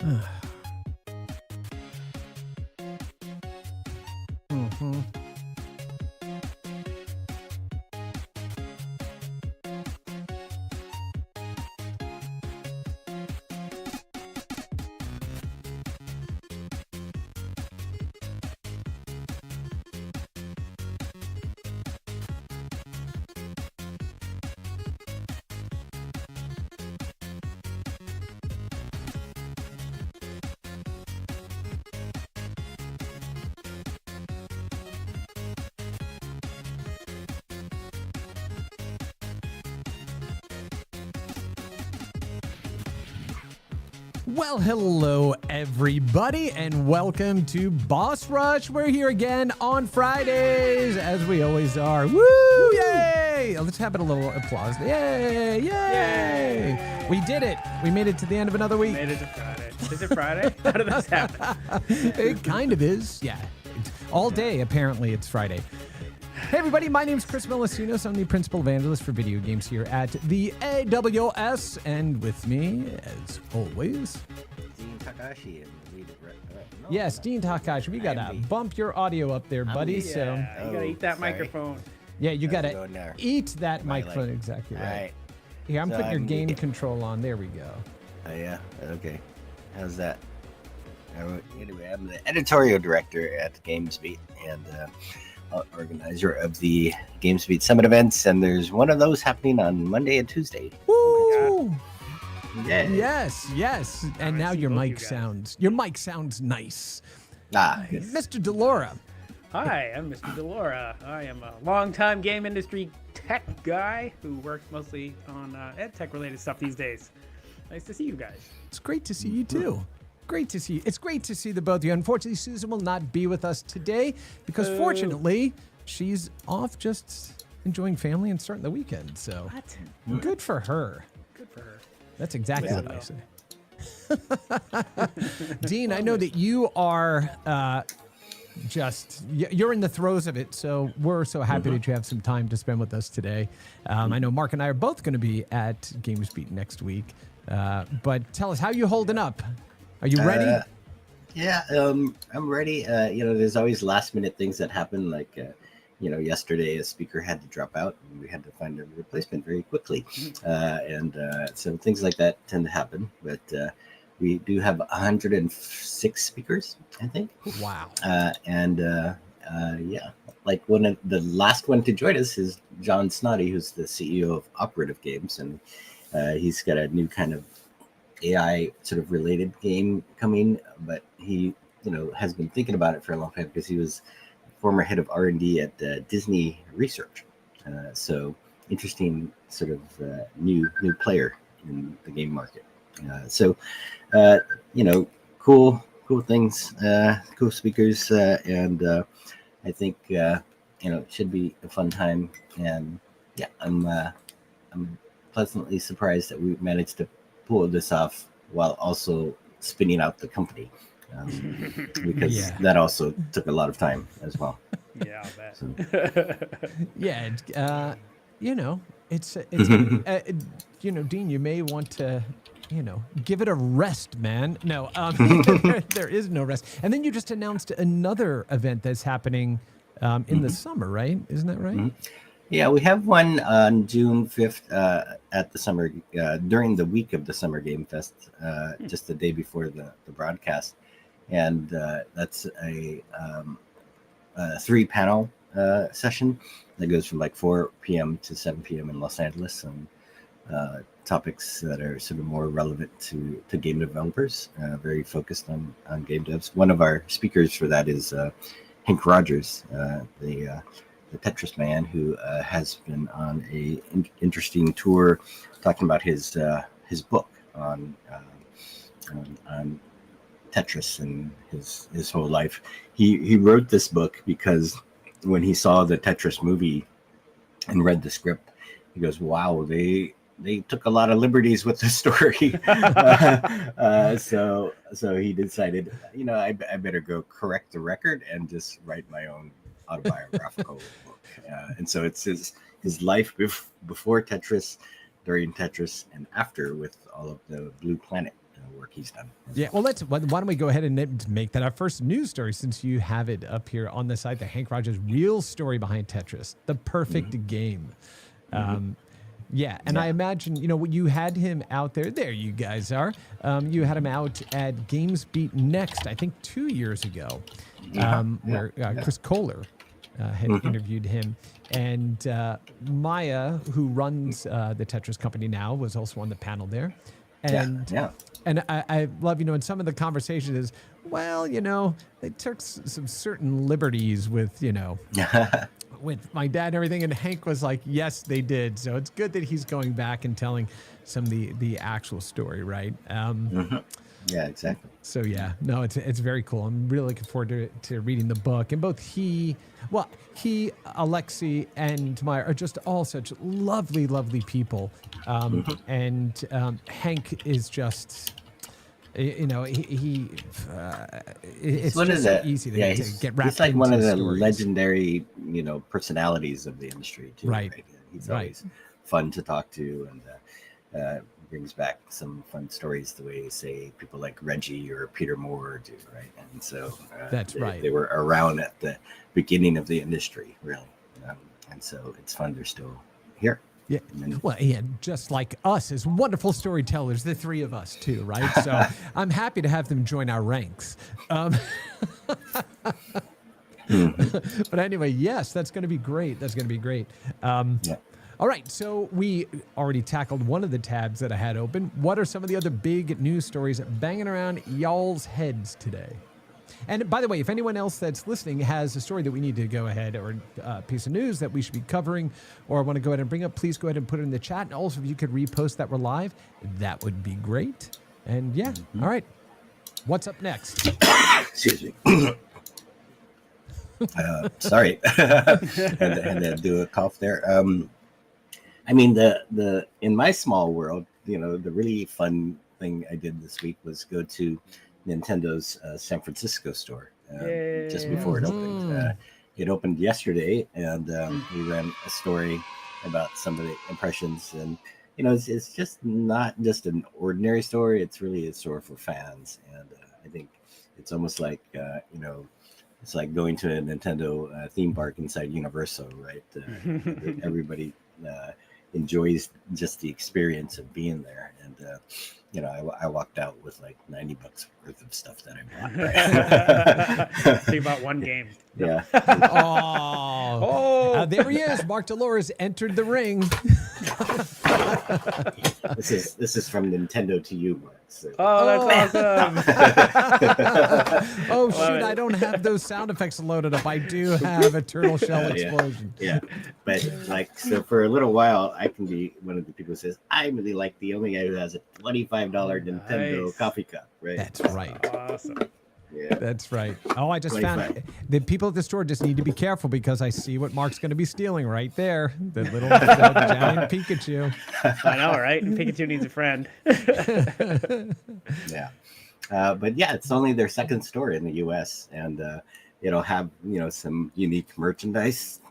Mm-hmm. Well, hello, everybody, and welcome to Boss Rush. We're here again on Fridays, as we always are. Woo! Yay! Let's have it a little applause. Yay! Yay! Yay! We did it. We made it to the end of another week. Made it to Friday. Is it Friday? How did this happen? It kind of is. Yeah. It's all day, apparently, it's Friday. Hey everybody, my name is Chris Melisinos. I'm the principal evangelist for video games here at the AWS, and with me, as always, Dean Takashi and lead yes, Dean Takashi. We gotta bump your audio up there, buddy. Yeah, So you gotta eat that sorry. microphone. yeah, you How's it gotta going there? eat that Right, microphone. like- Exactly All right. right. Here, I'm So putting your I'm gain the- control on. There we go. Oh yeah. Okay. How's that? Anyway, I'm the editorial director at GamesBeat and organizer of the GamesBeat Summit events, and there's one of those happening on Monday and Tuesday. Woo! Yeah. Yes. And now see your both you mic guys. sounds nice, Ah. Mr. Delora. Hi, I'm Mr. Delora. I am a longtime game industry tech guy who works mostly on ed tech related stuff these days. Nice to see you guys. It's great to see you too. Great to see you. It's great to see the both of you. Unfortunately, Susan will not be with us today because fortunately, she's off just enjoying family and starting the weekend. So What? good for her. Good for her. That's exactly Yeah. what I say. Dean, I know that you are you're in the throes of it, so we're so happy that you have some time to spend with us today. I know Mark and I are both going to be at GamesBeat next week, but tell us, how you holding up? Are you ready? Yeah, I'm ready. There's always last minute things that happen. Like, yesterday a speaker had to drop out and we had to find a replacement very quickly. So things like that tend to happen. But we do have 106 speakers, I think. Wow. Like one of the last one to join us is John Snoddy, who's the CEO of Operative Games. And he's got a new kind of AI sort of related game coming, but he, has been thinking about it for a long time because he was former head of R&D at Disney Research. So interesting sort of new player in the game market. Cool things, cool speakers, and I think it should be a fun time. And yeah, I'm pleasantly surprised that we managed to pull this off while also spinning out the company, because that also took a lot of time as well. Yeah, I'll bet. So, Yeah, it's Dean, you may want to, give it a rest, man. No, there is no rest. And then you just announced another event that's happening in the summer, right? Isn't that right? Mhm. Yeah, we have one on June 5th at the summer, during the week of the Summer Game Fest, just the day before the broadcast. And that's a 3-panel session that goes from like 4 p.m. to 7 p.m. in Los Angeles, and topics that are sort of more relevant to game developers, very focused on game devs. One of our speakers for that is Hank Rogers, the Tetris man, who has been on a interesting tour talking about his book on Tetris and his whole life. He wrote this book because when he saw the Tetris movie and read the script, he goes, "Wow, they took a lot of liberties with the story." So he decided, I better go correct the record and just write my own autobiographical book. And so it's his life before Tetris, during Tetris, and after, with all of the Blue Planet work he's done. Yeah, well, why don't we go ahead and make that our first news story, since you have it up here on the site, the Hank Rogers real story behind Tetris, the perfect game. Yeah, and I imagine, you had him out there. There you guys are. You had him out at Games Beat Next, I think 2 years ago, where Chris Kohler had interviewed him. And Maya, who runs the Tetris company now, was also on the panel there. And and I love, in some of the conversations is, well, they took some certain liberties with, with my dad and everything. And Hank was like, yes, they did. So it's good that he's going back and telling some of the actual story, right? Yeah, exactly. So yeah, no, it's very cool. I'm really looking forward to reading the book. And both he, Alexi, and Maya are just all such lovely, lovely people. And Hank is just, it's just so easy to get wrapped He's like into one of the stories. legendary, personalities of the industry too. Right. He's always fun to talk to, and brings back some fun stories the way, say, people like Reggie or Peter Moore do, right? And so they were around at the beginning of the industry, really. And so it's fun they're still here. Yeah. Well, and just like us as wonderful storytellers, the three of us too, right? So I'm happy to have them join our ranks. But anyway, yes, that's going to be great. That's going to be great. All right, so we already tackled one of the tabs that I had open. What are some of the other big news stories banging around y'all's heads today? And by the way, if anyone else that's listening has a story that we need to go ahead, or a piece of news that we should be covering, or want to go ahead and bring up, please go ahead and put it in the chat. And also, if you could repost that we're live, that would be great. And yeah, all right. What's up next? Excuse me. Sorry. had to do a cough there. I mean, the in my small world, the really fun thing I did this week was go to Nintendo's San Francisco store just before it opened. It opened yesterday, and we ran a story about some of the impressions. And it's just not just an ordinary story; it's really a story for fans. And I think it's almost like it's like going to a Nintendo theme park inside Universal, right? Everybody enjoys just the experience of being there. And I walked out with like $90 worth of stuff that I bought. So you bought one game. Yeah. There he is. Mark Dolores entered the ring. This is from Nintendo to you, Mark. So. Oh, that's awesome. Oh, shoot. I don't have those sound effects loaded up. I do have a turtle shell explosion. Yeah. But so for a little while, I can be one of the people who says, I'm really like the only guy who has a $25 Nintendo coffee cup, right? That's right. Awesome. Yeah. That's right. Oh, I just found it. The people at the store just need to be careful, because I see what Mark's going to be stealing right there. The little giant Pikachu. I know, right? And Pikachu needs a friend. Yeah. But yeah, it's only their second store in the U.S. and it'll have some unique merchandise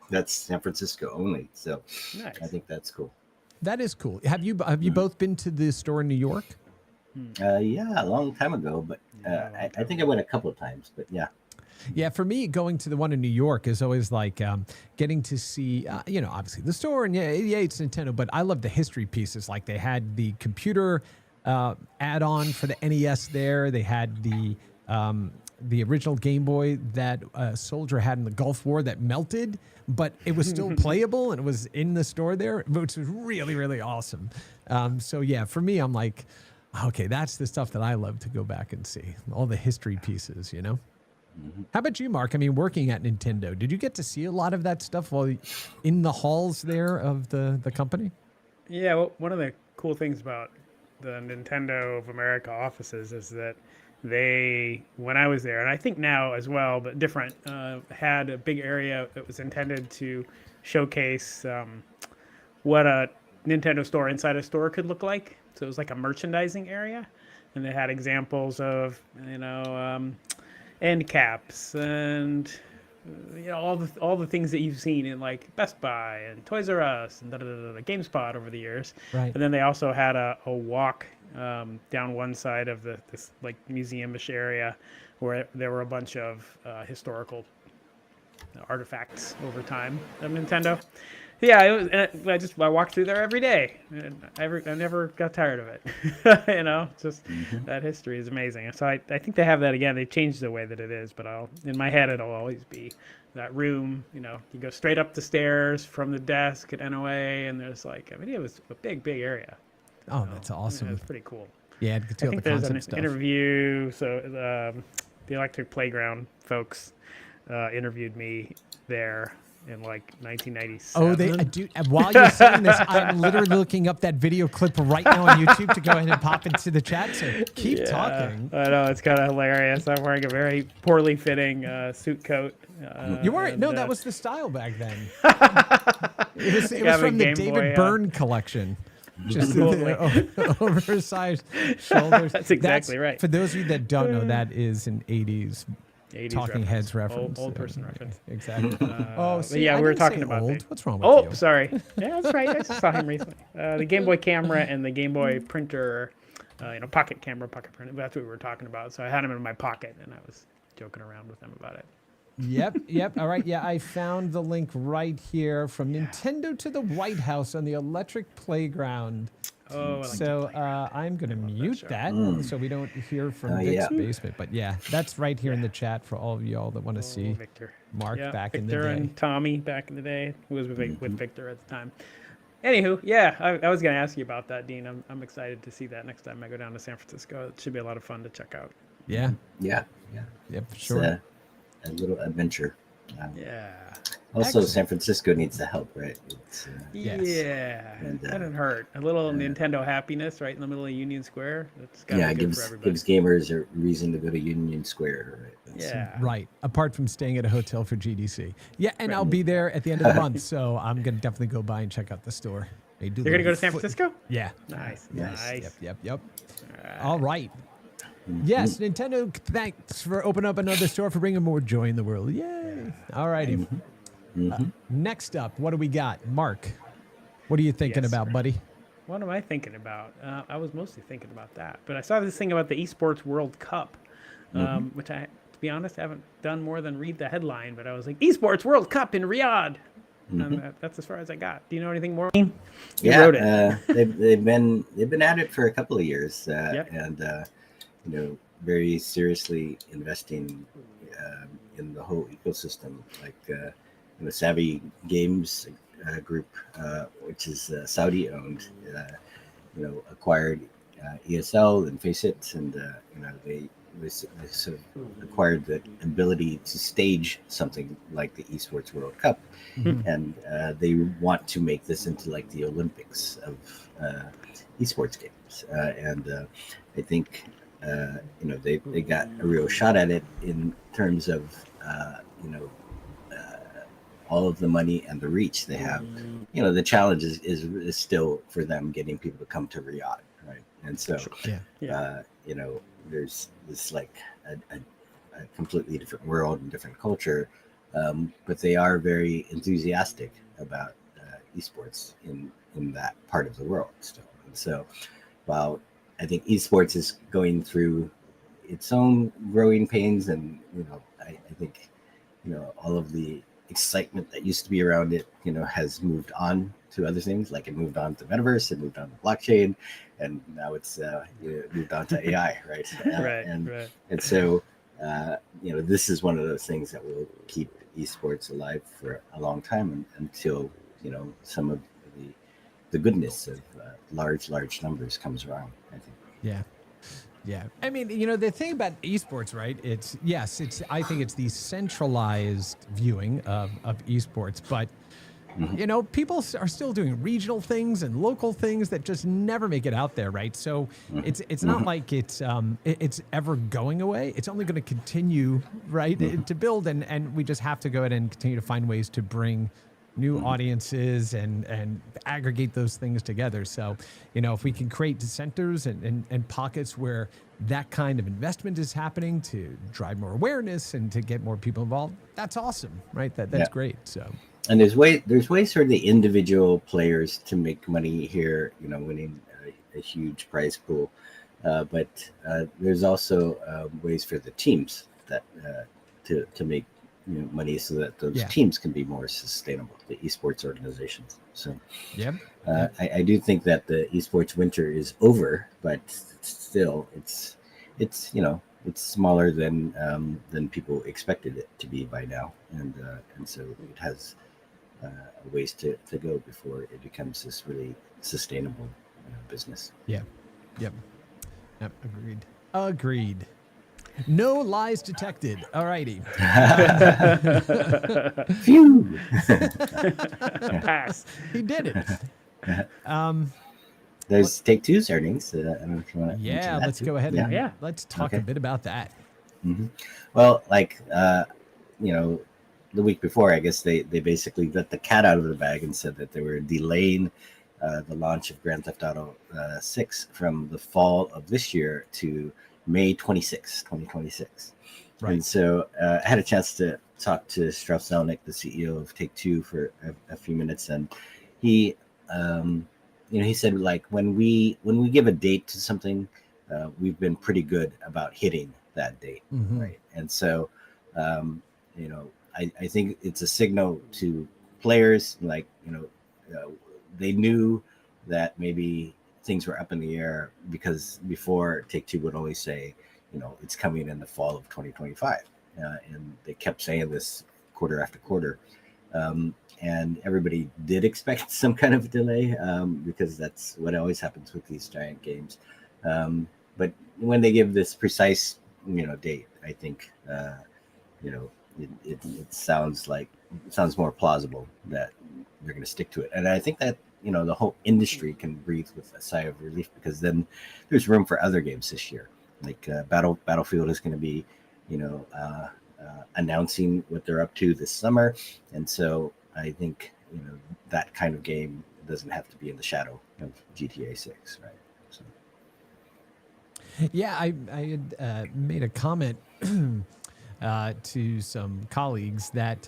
that's San Francisco only. So nice. I think that's cool. That is cool. Have you both been to the store in New York? Yeah, a long time ago, but I think I went a couple of times. But yeah. Yeah, for me, going to the one in New York is always like getting to see, obviously the store, and yeah, it's Nintendo, but I love the history pieces. Like they had the computer add-on for the NES there. They had the original Game Boy that a soldier had in the Gulf War that melted, but it was still playable, and it was in the store there, which was really, really awesome. So yeah, for me, I'm like, okay, that's the stuff that I love to go back and see. All the history pieces, How about you, Mark? I mean, working at Nintendo, did you get to see a lot of that stuff while in the halls there of the company? Yeah, well, one of the cool things about the Nintendo of America offices is that they, when I was there, and I think now as well, but different, had a big area that was intended to showcase what a Nintendo store inside a store could look like. So it was like a merchandising area, and they had examples of end caps and all the things that you've seen in like Best Buy and Toys R Us and GameSpot over the years. Right. And then they also had a walk down one side of this like museum-ish area where there were a bunch of historical artifacts over time of Nintendo. Yeah, I walked through there every day. And I never got tired of it. Just that history is amazing. So I think they have that again. They changed the way that it is, but in my head it'll always be that room. You go straight up the stairs from the desk at NOA, and there's it was a big area. Oh, that's awesome. Yeah, it's pretty cool. Yeah, I think there's an interview. So the Electric Playground folks interviewed me there in 1997. Oh, they do. While you're saying this, I'm literally looking up that video clip right now on YouTube to go ahead and pop into the chat. So keep talking. I know, it's kind of hilarious. I'm wearing a very poorly fitting suit coat. You weren't? No, that was the style back then. It was from the David Byrne collection. Just the oversized shoulders. That's exactly right. For those of you that don't know, that is an 80s Talking Heads reference. Old person reference. Exactly. We were talking about old. What's wrong with you? Oh, sorry. Yeah, that's right. I just saw him recently. The Game Boy camera and the Game Boy printer, pocket camera, pocket printer. That's what we were talking about. So I had them in my pocket, and I was joking around with them about it. Yep. All right. Yeah, I found the link right here from Nintendo to the White House on the Electric Playground. Oh, so I'm going to mute that so we don't hear from Vic's basement. But yeah, that's right here in the chat for all of y'all that want to see Victor. Mark back in the day. Victor and Tommy back in the day, who was with Victor at the time. Anywho, yeah, I was going to ask you about that, Dean. I'm excited to see that next time I go down to San Francisco. It should be a lot of fun to check out. Yeah. Yeah, for sure. A little adventure. Yeah. Also, San Francisco needs the help, right? Yeah, that doesn't hurt. A little Nintendo happiness right in the middle of Union Square. That's gotta be good for everybody. Gives gamers a reason to go to Union Square, right? Right. Apart from staying at a hotel for GDC. Yeah, and I'll be there at the end of the month, so I'm gonna definitely go by and check out the store. You're gonna go to San Francisco? Yeah. Nice. Yep. All right. Yes, Nintendo, thanks for opening up another store, for bringing more joy in the world. Yay. All righty. Next up, what do we got? Mark, what are you thinking about, buddy? What am I thinking about? I was mostly thinking about that. But I saw this thing about the Esports World Cup, which I, to be honest, haven't done more than read the headline. But I was like, Esports World Cup in Riyadh. That's as far as I got. Do you know anything more? You wrote it. they've been at it for a couple of years, and very seriously investing in the whole ecosystem, like the Savvy Games group, which is Saudi owned, acquired ESL and Faceit, and they sort of acquired the ability to stage something like the Esports World Cup, and they want to make this into like the Olympics of esports games, and I think they got a real shot at it in terms of all of the money and the reach they have. The challenge is still for them getting people to come to Riyadh, right? And so there's this like a completely different world and different culture, but they are very enthusiastic about esports in that part of the world still. And so while I think esports is going through its own growing pains, and I think all of the excitement that used to be around it has moved on to other things. Like it moved on to metaverse, it moved on to blockchain, and now it's moved on to AI, right? And so this is one of those things that will keep esports alive for a long time until some of the goodness of large numbers comes around, I think. Yeah. I mean, the thing about esports, right? I think it's the centralized viewing of esports, but people are still doing regional things and local things that just never make it out there, right? So it's not like it's ever going away. It's only going to continue, right, to build, and we just have to go ahead and continue to find ways to bring new audiences and aggregate those things together. So, if we can create centers and pockets where that kind of investment is happening to drive more awareness and to get more people involved, that's awesome, right? That's great. So, and there's ways for the individual players to make money here, winning a huge prize pool. But there's also ways for the teams that to make money so that those teams can be more sustainable, the esports organizations. So I do think that the esports winter is over, but still it's smaller than people expected it to be by now, and so it has a ways to go before it becomes this really sustainable business. Yep. Agreed. No lies detected. All righty. Phew. Pass. He did it. There's Take-Two's earnings. I don't know if you want to mention that let's too. go ahead and let's talk a bit about that. Mm-hmm. Well, the week before, I guess they basically let the cat out of the bag and said that they were delaying the launch of Grand Theft Auto 6 from the fall of this year to May 26, 2026. Right. And so I had a chance to talk to Strauss Zelnick, the CEO of Take-Two, for a few minutes, and he he said, like, when we give a date to something, we've been pretty good about hitting that date, right? And so I think it's a signal to players, they knew that maybe things were up in the air, because before Take-Two would always say, it's coming in the fall of 2025, and they kept saying this quarter after quarter, and everybody did expect some kind of delay, because that's what always happens with these giant games. But when they give this precise date, I think it sounds more plausible that they're going to stick to it, and I think that the whole industry can breathe with a sigh of relief, because then there's room for other games this year. Like Battlefield is going to be announcing what they're up to this summer, and so I think that kind of game doesn't have to be in the shadow of GTA 6, right? So. Yeah, I had made a comment to some colleagues that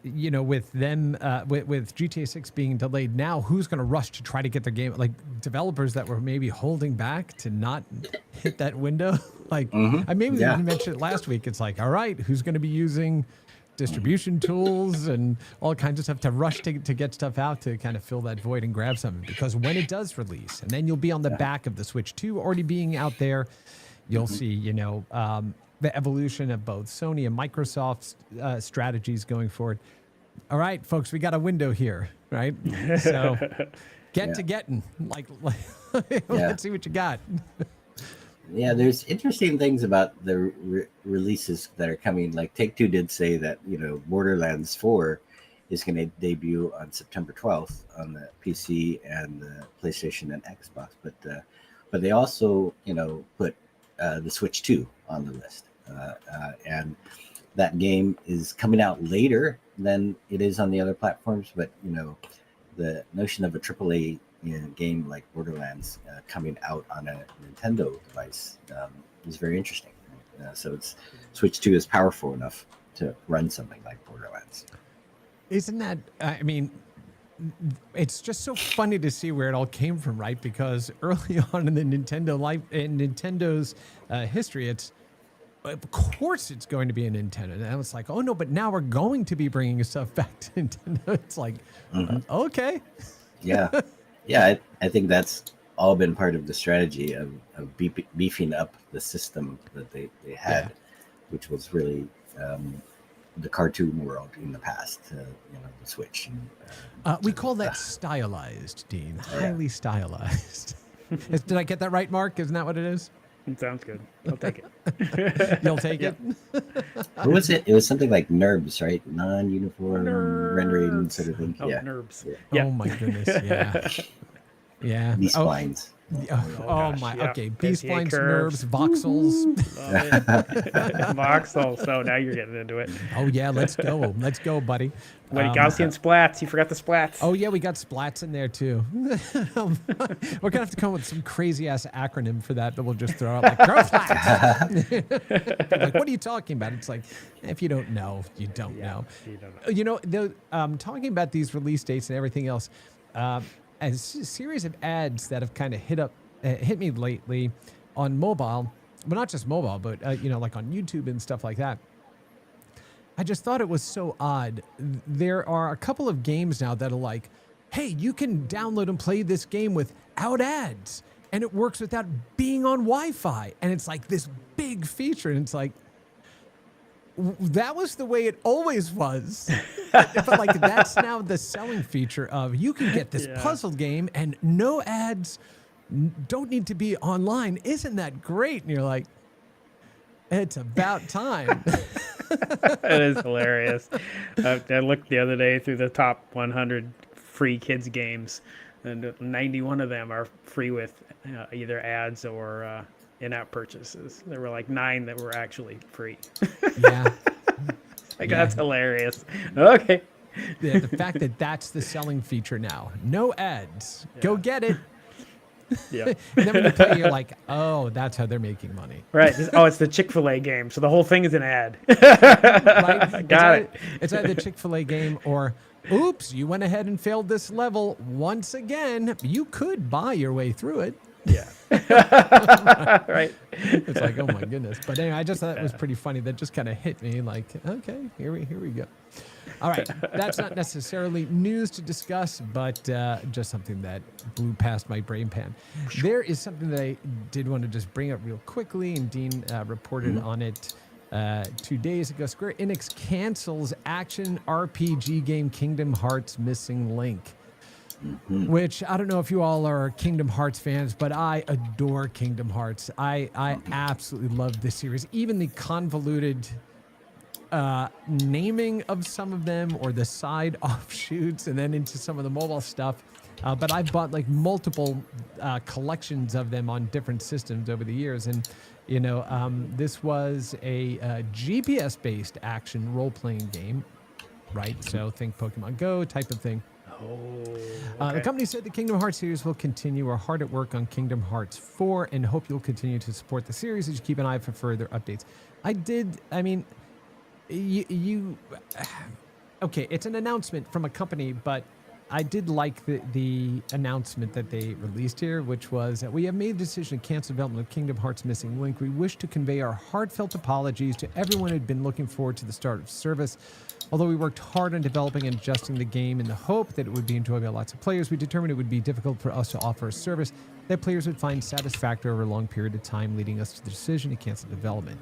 with them with GTA 6 being delayed now, who's going to rush to try to get their game? Like developers that were maybe holding back to not hit that window. Like I maybe even mentioned it last week. It's like, all right, who's going to be using distribution tools and all kinds of stuff to rush to get stuff out to kind of fill that void and grab something, because when it does release, and then you'll be on the back of the Switch 2 already being out there, you'll see the evolution of both Sony and Microsoft's strategies going forward. All right, folks, we got a window here, right? So get to getting. Let's see what you got. Yeah, there's interesting things about the releases that are coming. Like Take-Two did say that Borderlands 4 is going to debut on September 12th on the PC and the PlayStation and Xbox, but they also put the Switch 2 on the list, and that game is coming out later than it is on the other platforms. But the notion of a AAA game like Borderlands coming out on a Nintendo device is very interesting. So Switch 2 is powerful enough to run something like Borderlands. Isn't that? I mean, it's just so funny to see where it all came from, right? Because early on in the Nintendo's history, it's of course it's going to be a Nintendo. And it's like, oh no, but now we're going to be bringing stuff back to Nintendo. It's like, okay. Yeah. I think that's all been part of the strategy of beefing up the system that they had, which was really the cartoon world in the past, the Switch. We call that stylized, Dean. Highly stylized. Did I get that right, Mark? Isn't that what it is? It sounds good. I'll take it. You'll take it? What was it? It was something like NURBS, right? Non-uniform rendering sort of thing. Oh, NURBS. Yeah. Oh my goodness, yeah. Yeah. B-splines. Oh my. Yeah. Okay. B-splines, NURBS, voxels. Voxel. So now you're getting into it. Oh yeah, let's go. Let's go, buddy. Wait, Gaussian splats. You forgot the splats. Oh yeah, we got splats in there too. We're gonna have to come up with some crazy ass acronym for that, but we'll just throw out like growth splats. Like, what are you talking about? It's like, if you don't know, you don't know. You don't know. Talking about these release dates and everything else. series of ads that have kind of hit me lately on mobile, but not just mobile, but like on YouTube and stuff like that. I just thought it was so odd. There are a couple of games now that are like, hey, you can download and play this game without ads, and it works without being on Wi-Fi. And it's like this big feature, and it's like, that was the way it always was. But like, that's now the selling feature of, you can get this puzzle game and no ads, don't need to be online. Isn't that great? And you're like, it's about time. It is hilarious. I looked the other day through the top 100 free kids games, and 91 of them are free with either ads or in-app purchases. There were like 9 that were actually free. Yeah. That's hilarious. Okay. The fact that that's the selling feature now. No ads. Go get it. Yeah. And then when you play, you're like, oh, that's how they're making money. Right. It's the Chick-fil-A game, so the whole thing is an ad. Right? Got it. It's either the Chick-fil-A game or, oops, you went ahead and failed this level once again. You could buy your way through it. Yeah. Right. It's like, oh my goodness. But anyway, I just thought it was pretty funny. That just kind of hit me like, okay, here we go. All right. That's not necessarily news to discuss, but just something that blew past my brain pan. There is something that I did want to just bring up real quickly, and Dean reported on it 2 days ago. Square Enix cancels action RPG game Kingdom Hearts Missing Link. Which, I don't know if you all are Kingdom Hearts fans, but I adore Kingdom Hearts. I absolutely love this series. Even the convoluted naming of some of them, or the side offshoots, and then into some of the mobile stuff. But I've bought like multiple collections of them on different systems over the years. And, this was a GPS-based action role-playing game, right? So think Pokemon Go type of thing. Okay. The company said the Kingdom Hearts series will continue. We're hard at work on Kingdom Hearts 4 and hope you'll continue to support the series as you keep an eye for further updates. Okay, it's an announcement from a company, but I did like the announcement that they released here, which was that we have made the decision to cancel development of Kingdom Hearts Missing Link. We wish to convey our heartfelt apologies to everyone who had been looking forward to the start of service. Although we worked hard on developing and adjusting the game in the hope that it would be enjoyed by lots of players, we determined it would be difficult for us to offer a service that players would find satisfactory over a long period of time, leading us to the decision to cancel development.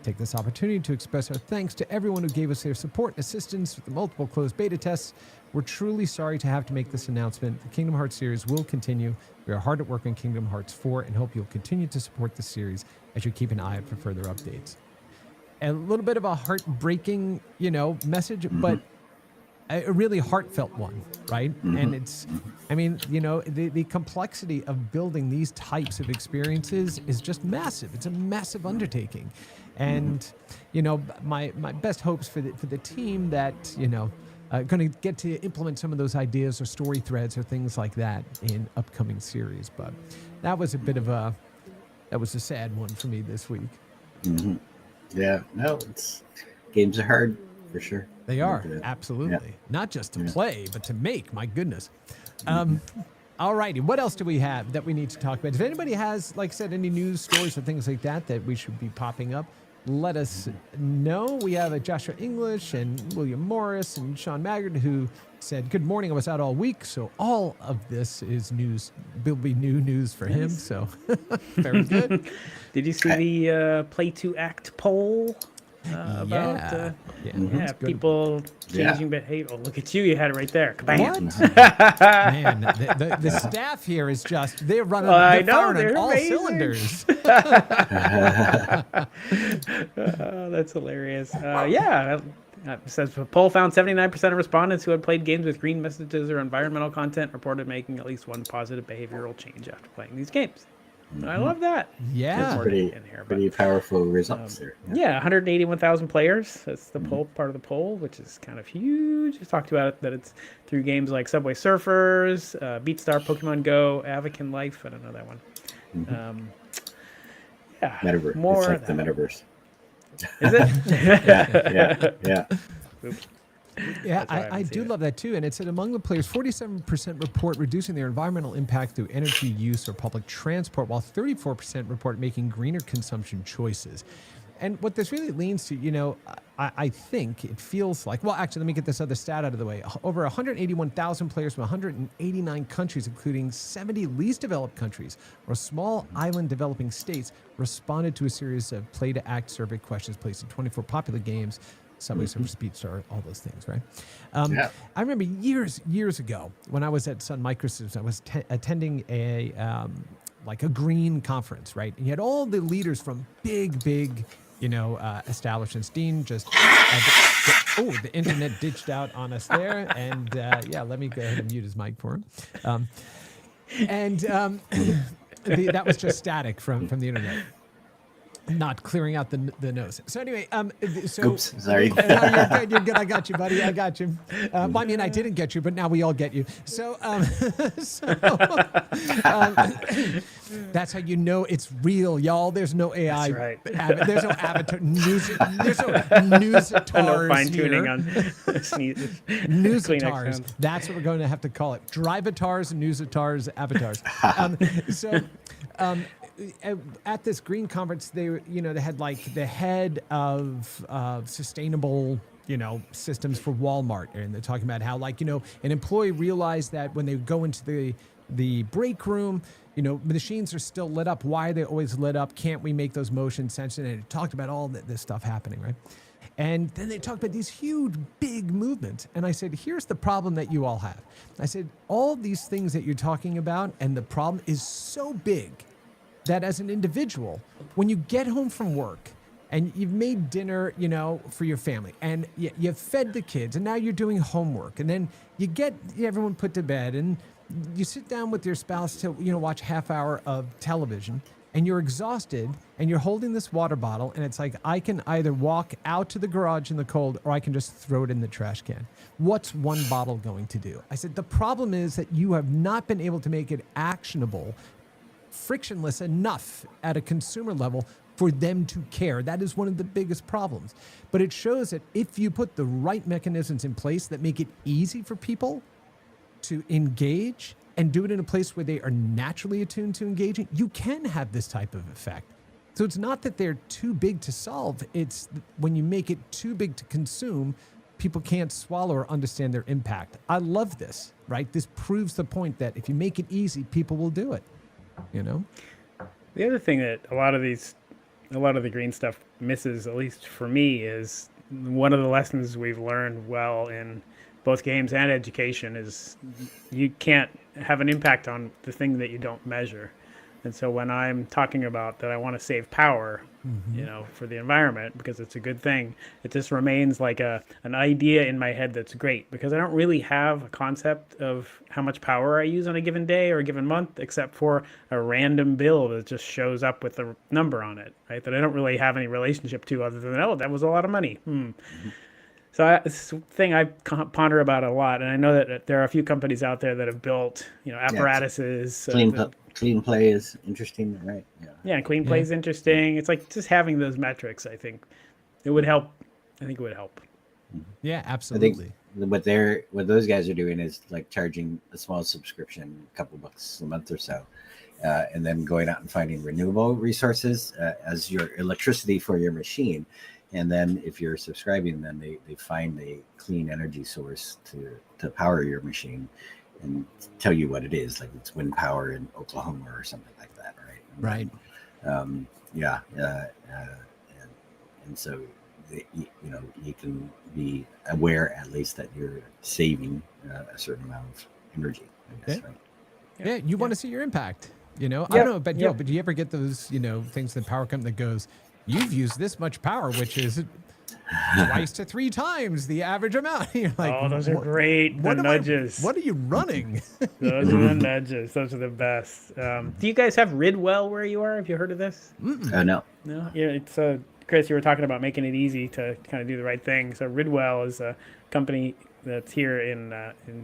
Take this opportunity to express our thanks to everyone who gave us their support and assistance with the multiple closed beta tests. We're truly sorry to have to make this announcement. The Kingdom Hearts series will continue. We are hard at work on Kingdom Hearts 4 and hope you'll continue to support the series as you keep an eye out for further updates. A little bit of a heartbreaking, message, but a really heartfelt one, right? And it's, the complexity of building these types of experiences is just massive. It's a massive undertaking. And, my best hopes for the team that, going to get to implement some of those ideas or story threads or things like that in upcoming series. But that was a sad one for me this week. Yeah, no, games are hard for sure. They are, absolutely. Yeah. Not just to play, but to make, my goodness. All righty, what else do we have that we need to talk about? If anybody has, like I said, any news stories or things like that we should be popping up, let us know. We have Joshua English and William Morris and Sean Maggard who said, good morning, I was out all week, so all of this is news. Will be new news for him, so very good. Did you see the Play to Act poll? About people changing behavior. Oh, look at you! You had it right there. Kabam. Man, the staff here is just—they're running. They're on all cylinders. That's hilarious. It says the poll found 79% of respondents who had played games with green messages or environmental content reported making at least one positive behavioral change after playing these games. I love that. Yeah, pretty powerful results there. 181,000 players. That's the poll part of the poll, which is kind of huge. We talked about it, that it's through games like Subway Surfers, BeatStar, Pokemon Go, Avakin Life. I don't know that one. Metaverse. More it's like the metaverse. Is it? yeah. Oops. Yeah, That's why I haven't do seen it. love that too. And it said among the players, 47% report reducing their environmental impact through energy use or public transport, while 34% report making greener consumption choices. And what this really leans to, I think it feels like, well, actually, let me get this other stat out of the way. Over 181,000 players from 189 countries, including 70 least developed countries or small island developing states, responded to a series of play to act survey questions placed in 24 popular games. Subway Surfer, Speed Star, all those things, right? Yeah. I remember years ago when I was at Sun Microsystems, I was attending a green conference, right? And you had all the leaders from big establishments. Dean just, the internet ditched out on us there, and let me go ahead and mute his mic for him. That was just static from the internet. Not clearing out the nose. So anyway, Oops, sorry. No, you're good. I got you, buddy. I got you. Well, I mean, I didn't get you, but now we all get you. So, that's how you know it's real, y'all. There's no AI. That's right. There's no avatar. There's no newsatars No fine tuning here. on Newsatars. That's what we're going to have to call it. Drive-atars, newsatars, avatars. At this green conference, they had like the head of sustainable, systems for Walmart, and they're talking about how an employee realized that when they go into the break room, the machines are still lit up. Why are they always lit up? Can't we make those motion sensitive? And it talked about all this stuff happening, right? And then they talked about these huge, big movements. And I said, here's the problem that you all have. I said, all these things that you're talking about, and the problem is so big that as an individual, when you get home from work and you've made dinner, for your family, and you've fed the kids, and now you're doing homework, and then you get everyone put to bed, and you sit down with your spouse to, watch half hour of television, and you're exhausted, and you're holding this water bottle, and it's like, I can either walk out to the garage in the cold, or I can just throw it in the trash can. What's one bottle going to do? I said, the problem is that you have not been able to make it actionable, frictionless enough at a consumer level for them to care. That is one of the biggest problems. But it shows that if you put the right mechanisms in place that make it easy for people to engage and do it in a place where they are naturally attuned to engaging, you can have this type of effect. So it's not that they're too big to solve. It's when you make it too big to consume, people can't swallow or understand their impact. I love this, right? This proves the point that if you make it easy, people will do it. The other thing that a lot of the green stuff misses, at least for me, is one of the lessons we've learned well in both games and education is you can't have an impact on the thing that you don't measure. And so when I'm talking about that I want to save power, for the environment because it's a good thing, it just remains like an idea in my head that's great because I don't really have a concept of how much power I use on a given day or a given month, except for a random bill that just shows up with a number on it, right? That I don't really have any relationship to other than, that was a lot of money. So it's a thing I ponder about a lot, and I know that there are a few companies out there that have built, apparatuses. Clean play is interesting, right? Yeah, clean play is interesting. It's like just having those metrics. I think it would help. Yeah, absolutely. I think what those guys are doing is like charging a small subscription, a couple bucks a month or so, and then going out and finding renewable resources as your electricity for your machine. And then if you're subscribing, then they find a clean energy source to power your machine and tell you what it is. Like it's wind power in Oklahoma or something like that, right? Right. And so, you can be aware at least that you're saving a certain amount of energy, I guess, right? Yeah, you want to see your impact, I don't know, but but do you ever get those, things the power company that goes, you've used this much power, which is twice to 3 times the average amount. You're like, oh, those are great. The nudges. What are you running? Those are the nudges. Those are the best. Do you guys have Ridwell where you are? Have you heard of this? No. No. Yeah, it's Chris, you were talking about making it easy to kind of do the right thing. So Ridwell is a company that's here in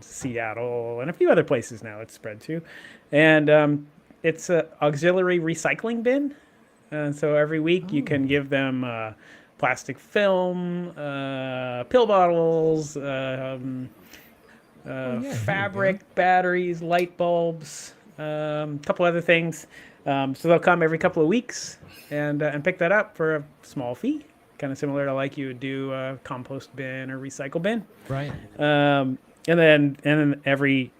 Seattle and a few other places now. It's spread to, and it's an auxiliary recycling bin. So every week you can give them plastic film, pill bottles, fabric, batteries, light bulbs, a couple other things. So they'll come every couple of weeks and pick that up for a small fee, kind of similar to like you would do a compost bin or recycle bin. Right. And then every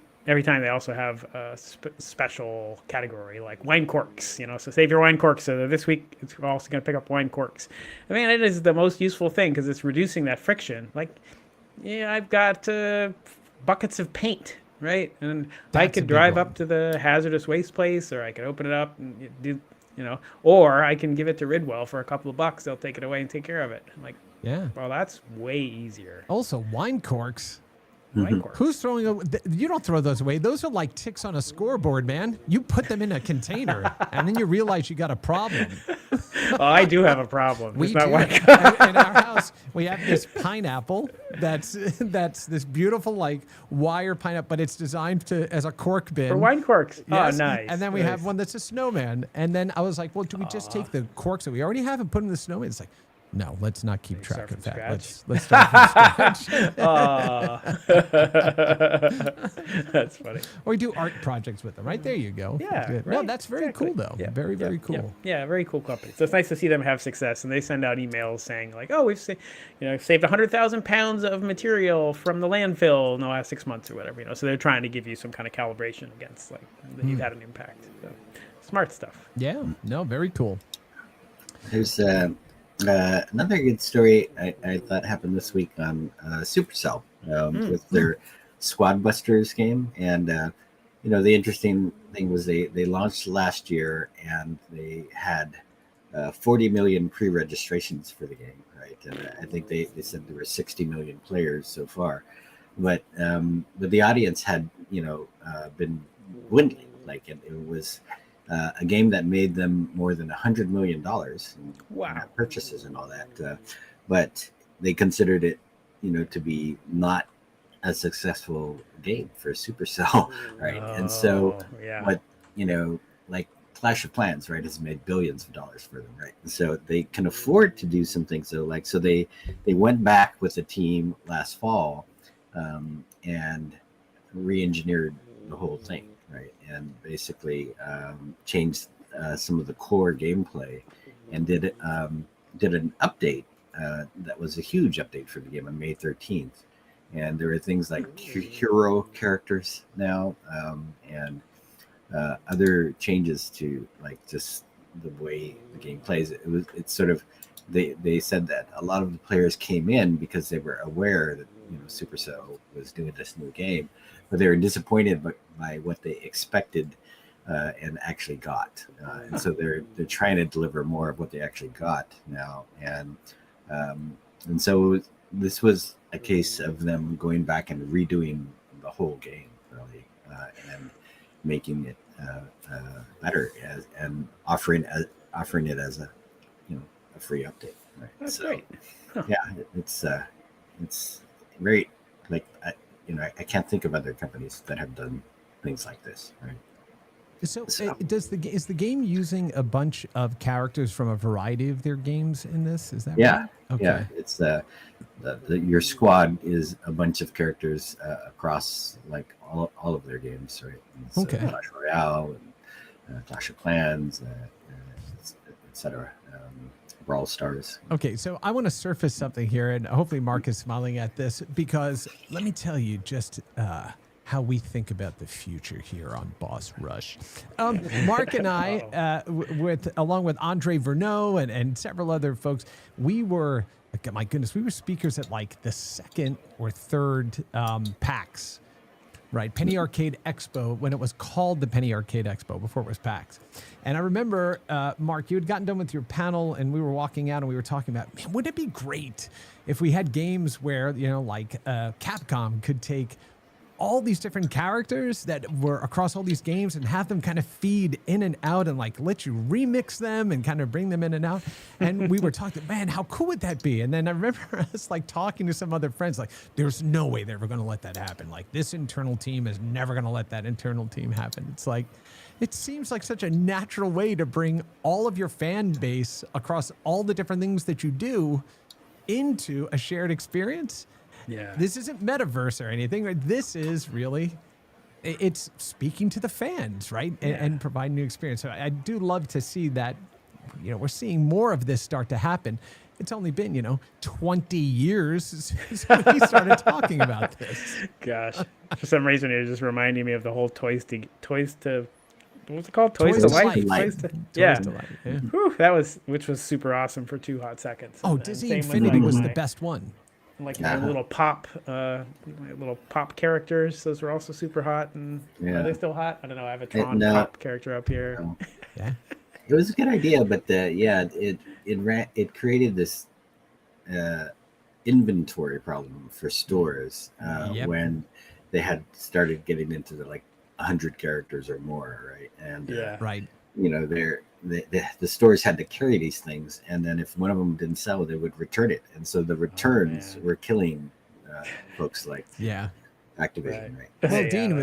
time they also have a special category like wine corks, so save your wine corks. So this week it's also going to pick up wine corks. I mean, it is the most useful thing because it's reducing that friction. Like, I've got buckets of paint, right? And I could drive up to the hazardous waste place, or I could open it up and do, or I can give it to Ridwell for a couple of bucks. They'll take it away and take care of it. I'm like, yeah. Well, that's way easier. Also, wine corks. Wine corks. Who's throwing? You don't throw those away. Those are like ticks on a scoreboard, man. You put them in a container, and then you realize you got a problem. Well, I do have a problem. We It's do. not wine In our house, we have this pineapple that's this beautiful like wire pineapple, but it's designed as a cork bin for wine corks. Yes. Oh, nice. And then we nice. have one that's a snowman. And then I was like, well, do we just take the corks that we already have and put them in the snowman? It's like, no, let's not keep track of that. Let's start from scratch. That's funny. Or we do art projects with them. Right there you go. Yeah. Good. Right. No, that's very cool though. Yeah. Very, very cool. Yeah, very cool company. So it's nice to see them have success, and they send out emails saying like, "Oh, we've saved 100,000 pounds of material from the landfill in the last 6 months or whatever." So they're trying to give you some kind of calibration against like that you've had an impact. So smart stuff. Yeah. No, very cool. There's another good story I thought happened this week on Supercell with their Squad Busters game. And, the interesting thing was they launched last year and they had 40 million pre-registrations for the game, right? And I think they said there were 60 million players so far. But the audience had, been dwindling. Like it was... a game that made them more than $100 million in purchases and all that. But they considered it, to be not a successful game for Supercell, right? And so what, like Clash of Clans, right, has made billions of dollars for them, right? And so they can afford to do some things. So they went back with a team last fall and re-engineered the whole thing. Right, and basically changed some of the core gameplay, and did an update that was a huge update for the game on May 13th. And there are things like hero characters now, and other changes to like just the way the game plays. It's sort of they said that a lot of the players came in because they were aware that Supercell was doing this new game, but they were disappointed by what they expected and actually got, and so they're trying to deliver more of what they actually got now, and so this was a case of them going back and redoing the whole game really, and making it better and offering it as a free update. Right? That's great. Huh. Yeah, it's very like I can't think of other companies that have done things like this, right? So is the game using a bunch of characters from a variety of their games in this? Is that right? Okay. Yeah. It's your squad is a bunch of characters across like all of their games, right? And so Clash Royale and Clash of Clans, etc. Brawl Stars. Okay, so I want to surface something here, and hopefully Mark is smiling at this, because let me tell you just how we think about the future here on Boss Rush. Mark and I, along with Andre Verneau and several other folks, we were speakers at like the second or third PAX. Right, Penny Arcade Expo, when it was called the Penny Arcade Expo, before it was PAX. And I remember, Mark, you had gotten done with your panel, and we were walking out, and we were talking about, man, wouldn't it be great if we had games where, like Capcom could take all these different characters that were across all these games and have them kind of feed in and out and like let you remix them and kind of bring them in and out. And we were talking, man, how cool would that be? And then I remember us like talking to some other friends, like, there's no way they're ever going to let that happen. Like, this internal team is never going to let that internal team happen. It's like, it seems like such a natural way to bring all of your fan base across all the different things that you do into a shared experience. Yeah. This isn't metaverse or anything, right? This is really, it's speaking to the fans, right? And providing new experience. So I do love to see that, we're seeing more of this start to happen. It's only been, 20 years since we started talking about this. Gosh. For some reason, it was just reminding me of the whole toys to what's it called? Toys to Life. Toys to Life, yeah. Whew, which was super awesome for 2 hot seconds. Oh, And Disney same with, Infinity like, was my- the best one. Like my little pop characters. Those were also super hot. And are they still hot? I don't know. I have a Tron pop character up here. No. Yeah. It was a good idea, but it created this inventory problem for stores when they had started getting into the 100 characters or more, right? And Right. the stores had to carry these things, and then if one of them didn't sell, they would return it, and so the returns were killing folks like Activision, right? Well, Dean,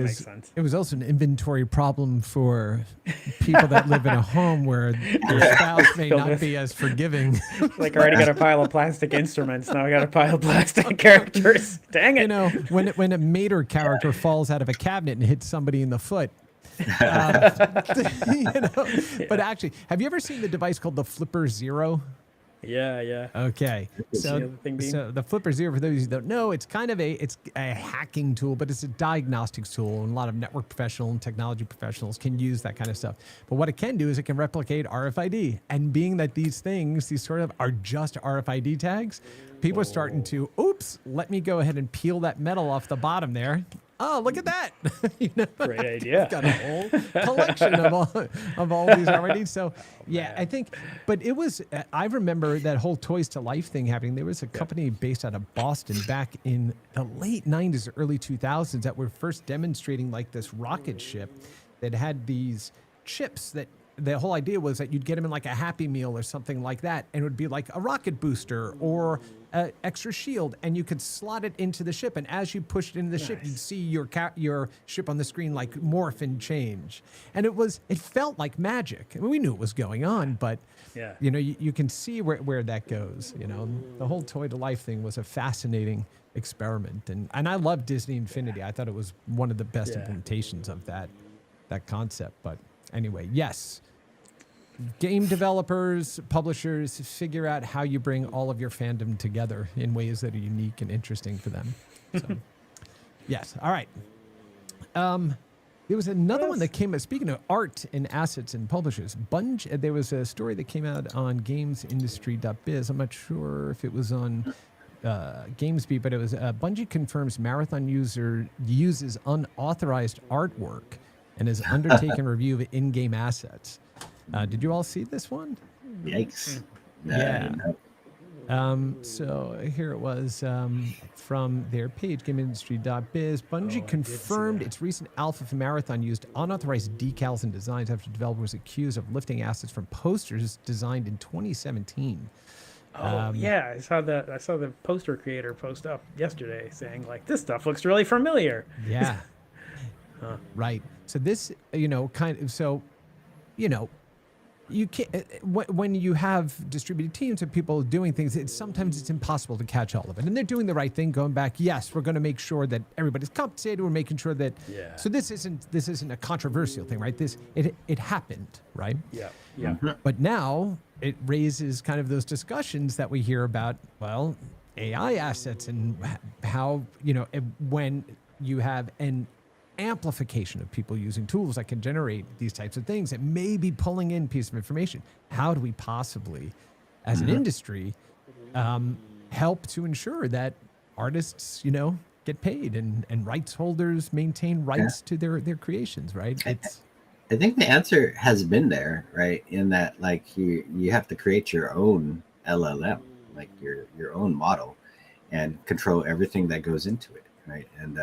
it was also an inventory problem for people that live in a home where their spouse may not be as forgiving. Like, I already got a pile of plastic instruments. Now I got a pile of plastic characters. Dang it. When a Mater character falls out of a cabinet and hits somebody in the foot. But actually, have you ever seen the device called the Flipper Zero? Yeah. Okay. So the Flipper Zero, for those who don't know, it's kind of a hacking tool, but it's a diagnostics tool, and a lot of network professional and technology professionals can use that kind of stuff. But what it can do is it can replicate RFID. And being that these sort of are just RFID tags, people are starting to, let me go ahead and peel that metal off the bottom there. Oh, look at that. Great idea. Got a whole collection of all these already. So, I think, but it was, I remember that whole Toys to Life thing happening. There was a company based out of Boston back in the late 90s, early 2000s that were first demonstrating this rocket ship that had these chips that the whole idea was that you'd get them in a Happy Meal or something like that, and it would be like a rocket booster or an extra shield, and you could slot it into the ship, and as you pushed it into the ship, you'd see your ship on the screen morph and change, and it felt like magic. I mean, we knew it was going on, but you can see where that goes. The whole Toy to Life thing was a fascinating experiment, and I love Disney Infinity. I thought it was one of the best implementations of that concept. But anyway, yes. Game developers, publishers, figure out how you bring all of your fandom together in ways that are unique and interesting for them. So, yes. All right. There was another one that came out, speaking of art and assets and publishers. There was a story that came out on gamesindustry.biz. I'm not sure if it was on GamesBeat, but it was Bungie confirms Marathon uses unauthorized artwork and has undertaken review of in-game assets. Did you all see this one? Yikes. Yeah. So here it was from their page, GameIndustry.biz. Bungie confirmed its recent alpha for Marathon used unauthorized decals and designs after developers accused of lifting assets from posters designed in 2017. I saw the poster creator post up yesterday saying this stuff looks really familiar. Yeah. Right. So this, you can't, when you have distributed teams of people doing things, sometimes it's impossible to catch all of it. And they're doing the right thing, going back. Yes, we're going to make sure that everybody's compensated. We're making sure that. Yeah. So this isn't a controversial thing, right? It happened, right? Yeah. Mm-hmm. But now it raises kind of those discussions that we hear about. Well, AI assets and how when you have an amplification of people using tools that can generate these types of things that may be pulling in piece of information. How do we possibly, as an industry, help to ensure that artists, get paid and rights holders maintain rights to their creations, right? I think the answer has been there, right? In that, you have to create your own LLM, your own model, and control everything that goes into it, right? And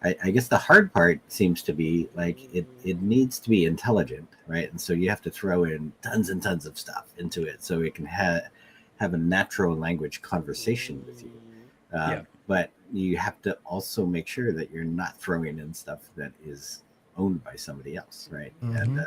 I guess the hard part seems to be like it needs to be intelligent, right? And so you have to throw in tons and tons of stuff into it so it can have a natural language conversation with you. But you have to also make sure that you're not throwing in stuff that is owned by somebody else, right? And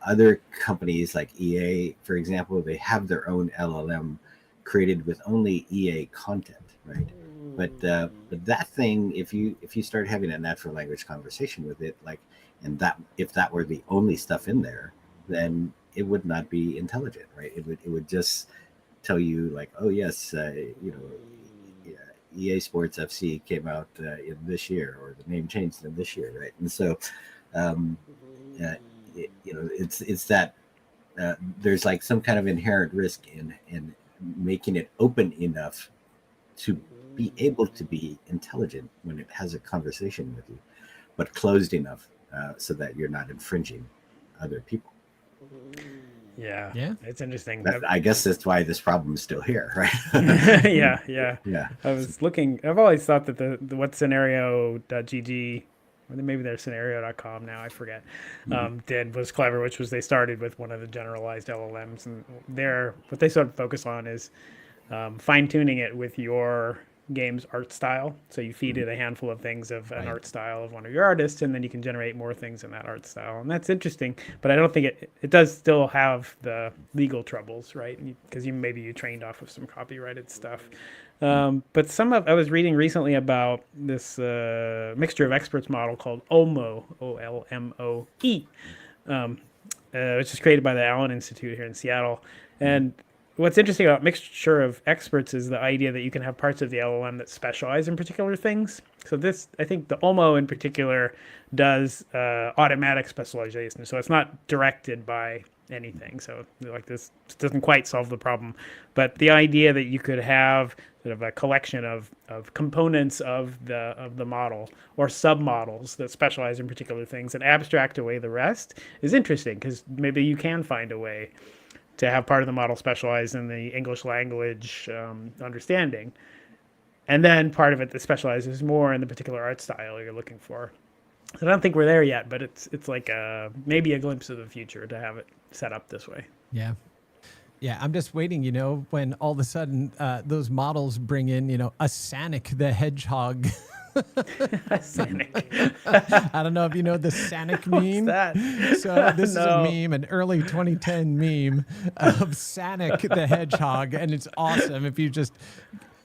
other companies like EA, for example, they have their own LLM created with only EA content, right? But that thing, if you start having a natural language conversation with it, like, and that if that were the only stuff in there, then it would not be intelligent, right? It would just tell you like, oh yes, EA Sports FC came out in this year, or the name changed in this year, right? And so, it's that there's like some kind of inherent risk in making it open enough to be able to be intelligent when it has a conversation with you, but closed enough so that you're not infringing other people. Yeah, it's interesting. I guess that's why this problem is still here, right? Yeah. I was looking. I've always thought that the what scenario.gg, or maybe they're scenario.com now, I forget, did was clever, which was they started with one of the generalized LLMs, and what they sort of focus on is fine tuning it with your game's art style. So you feed it a handful of things of an art style of one of your artists, and then you can generate more things in that art style. And that's interesting, but I don't think it does still have the legal troubles, right? Because you trained off of some copyrighted stuff. But I was reading recently about this mixture of experts model called OLMOE, OLMOE, which is created by the Allen Institute here in Seattle. And what's interesting about mixture of experts is the idea that you can have parts of the LLM that specialize in particular things. So I think the OLMO in particular does automatic specialization. So it's not directed by anything. So like this doesn't quite solve the problem. But the idea that you could have sort of a collection of components of the model or submodels that specialize in particular things and abstract away the rest is interesting, because maybe you can find a way to have part of the model specialize in the English language understanding, and then part of it that specializes more in the particular art style you're looking for. So I don't think we're there yet, but it's like maybe a glimpse of the future to have it set up this way. Yeah, I'm just waiting, when all of a sudden those models bring in, a Sonic the Hedgehog. Sonic. I don't know if you know the Sonic meme. What's that? So this is a meme, an early 2010 meme of Sonic the Hedgehog, and it's awesome. If you just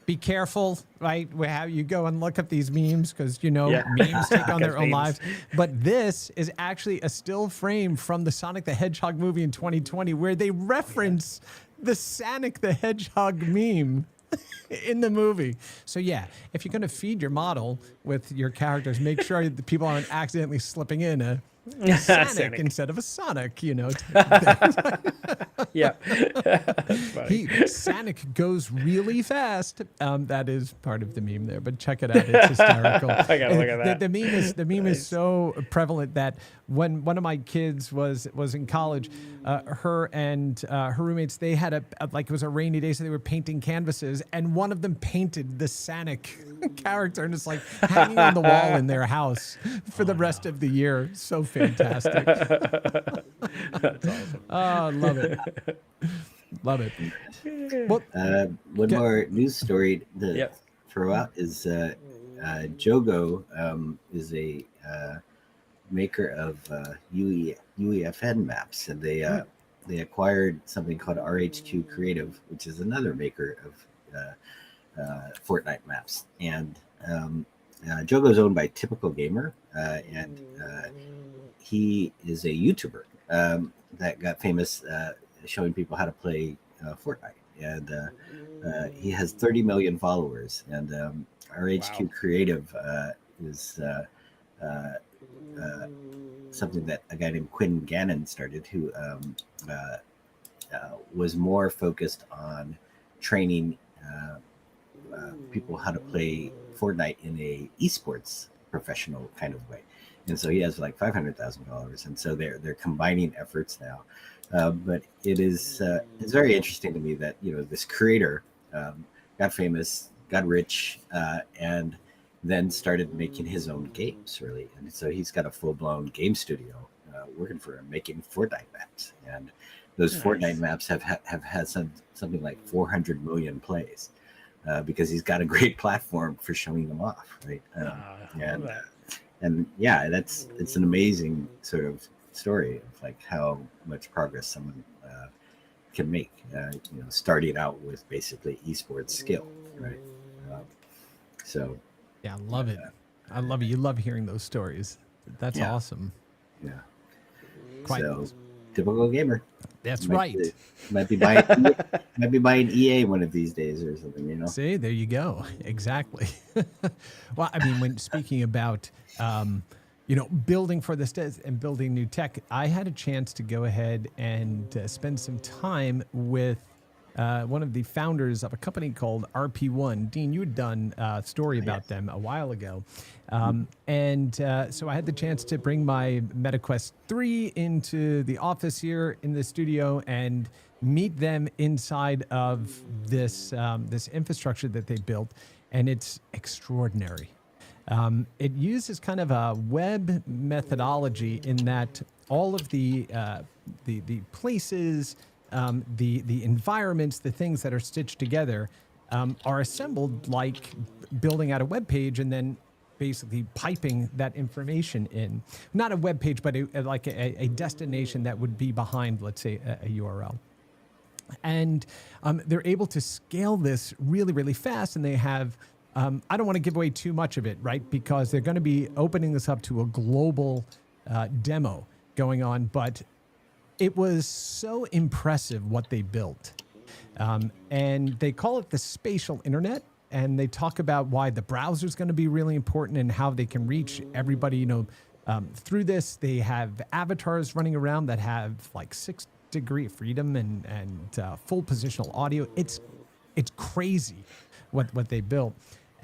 be careful, right, how you go and look up these memes, because memes take on their own lives. But this is actually a still frame from the Sonic the Hedgehog movie in 2020, where they reference the Sonic the Hedgehog meme in the movie. So yeah, if you're going to feed your model with your characters, make sure the people aren't accidentally slipping in a Sonic instead of a Sonic, Yeah. Sonic goes really fast. That is part of the meme there, but check it out. It's hysterical. I gotta look at that. The meme is so prevalent that when one of my kids was in college, her and her roommates, they had it was a rainy day, so they were painting canvases, and one of them painted the Sonic character, and it's like hanging on the wall in their house for the rest of the year. So fantastic. That's awesome. Oh, love it. Love it. Well, one more news story to throw out is Jogo is a maker of UEFN maps, and they acquired something called RHQ Creative, which is another maker of Fortnite maps. And Jogo is owned by Typical Gamer, and he is a YouTuber that got famous showing people how to play Fortnite. And he has 30 million followers. And RHQ Creative is something that a guy named Quinn Gannon started, who was more focused on training people how to play Fortnite in a esports professional kind of way. And so he has like 500,000 followers, and so they're combining efforts now. But it's very interesting to me that this creator got famous, got rich, and then started making his own games, really. And so he's got a full-blown game studio working for him, making Fortnite maps. And those Fortnite maps have had something like 400 million plays because he's got a great platform for showing them off, right? And yeah, it's an amazing sort of story of like how much progress someone can make, starting out with basically esports skill, right? So yeah, I love it. I love it. You love hearing those stories. That's awesome. Yeah. Quite. So typical gamer. That's right. Might be buying EA one of these days or something, See, there you go. Exactly. Well, I mean, when speaking about, building for this and building new tech, I had a chance to go ahead and spend some time with one of the founders of a company called RP1. Dean, you had done a story about them a while ago. So I had the chance to bring my MetaQuest 3 into the office here in the studio and meet them inside of this this infrastructure that they built, and it's extraordinary. It uses kind of a web methodology in that all of the places, the environments, the things that are stitched together are assembled like building out a web page and then basically piping that information in. Not a web page, but a destination that would be behind, let's say, a URL. And they're able to scale this really, really fast. And they have, I don't want to give away too much of it, right? Because they're going to be opening this up to a global demo going on. But it was so impressive what they built. And they call it the spatial internet. And they talk about why the browser is going to be really important and how they can reach everybody, through this. They have avatars running around that have like 6 degree of freedom and full positional audio. It's crazy what they built.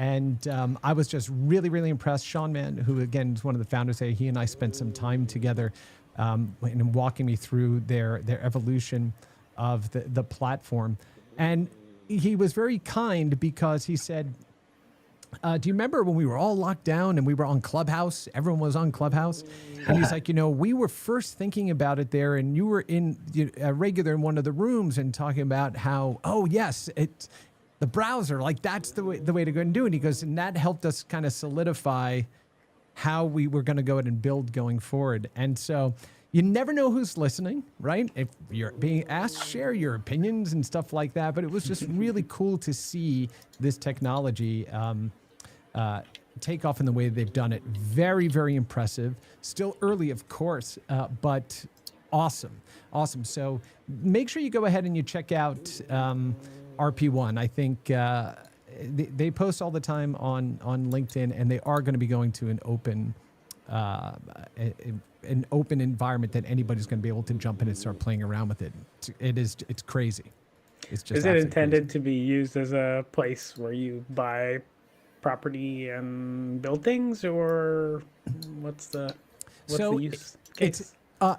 And I was just really, really impressed. Sean Mann, who again is one of the founders, he and I spent some time together in walking me through their evolution of the platform. And he was very kind because he said, do you remember when we were all locked down and we were on Clubhouse? Everyone was on Clubhouse. And he's like, we were first thinking about it there, and you were in regular in one of the rooms and talking about how, oh yes, it's the browser, like that's the way to go and do it. He goes, and that helped us kind of solidify how we were going to go ahead and build going forward. And so you never know who's listening, right? If you're being asked, share your opinions and stuff like that. But it was just really cool to see this technology take off in the way they've done it. Very, very impressive. Still early, of course, but awesome. Awesome. So make sure you go ahead and you check out RP1. I think they post all the time on LinkedIn, and they are going to be going to an open environment that anybody's going to be able to jump in and start playing around with it. It's crazy. It's just Is it intended to be used as a place where you buy property and build things, or what's the use case?